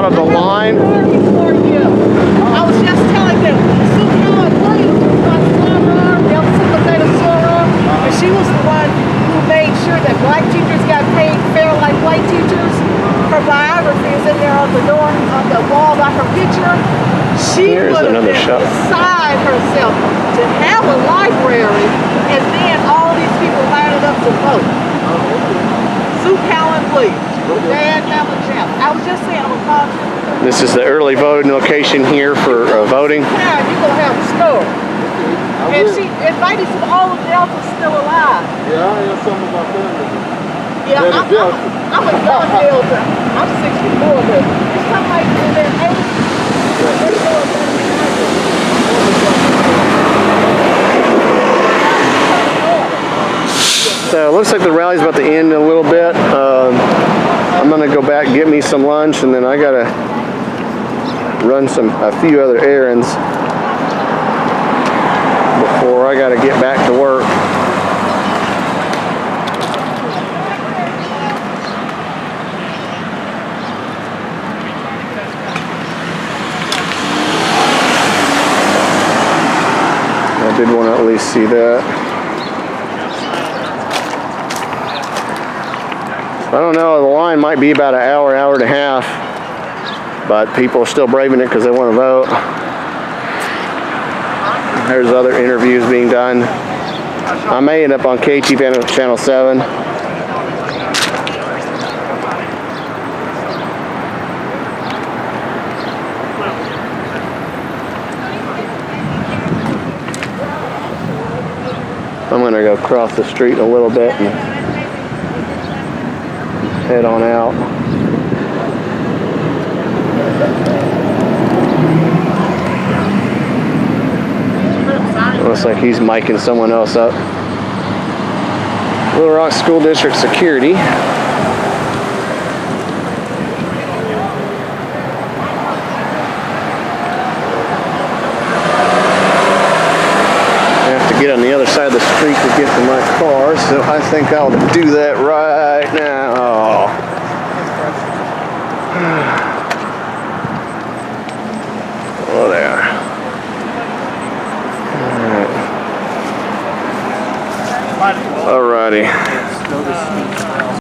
of the line. I was just telling them, Sue Cowan Williams was my soror, the other supervisor soror, and she was the one who made sure that black teachers got paid fair like white teachers. Her biography is in there on the door, on the wall by her picture. She would have been beside herself to have a library and then all these people lining up to vote. Sue Cowan Williams. I was just saying, I was talking. This is the early voting location here for voting. Yeah, you're going to have a store. And she invited all of Delta still alive. Yeah, I heard something about that. Yeah, I'm a young Delta. I'm 64, but it's something like in their 80s. So it looks like the rally's about to end in a little bit. I'm gonna go back and get me some lunch, and then I gotta run a few other errands before I gotta get back to work. I did want to at least see that. I don't know, the line might be about an hour, hour and a half, but people are still braving it because they want to vote. There's other interviews being done. I may end up on KT Channel 7. I'm going to go across the street a little bit and head on out. Looks like he's miking someone else up. Little Rock School District security. Get on the other side of the street to get to my car, so I think I'll do that right now. Oh, there. Alrighty.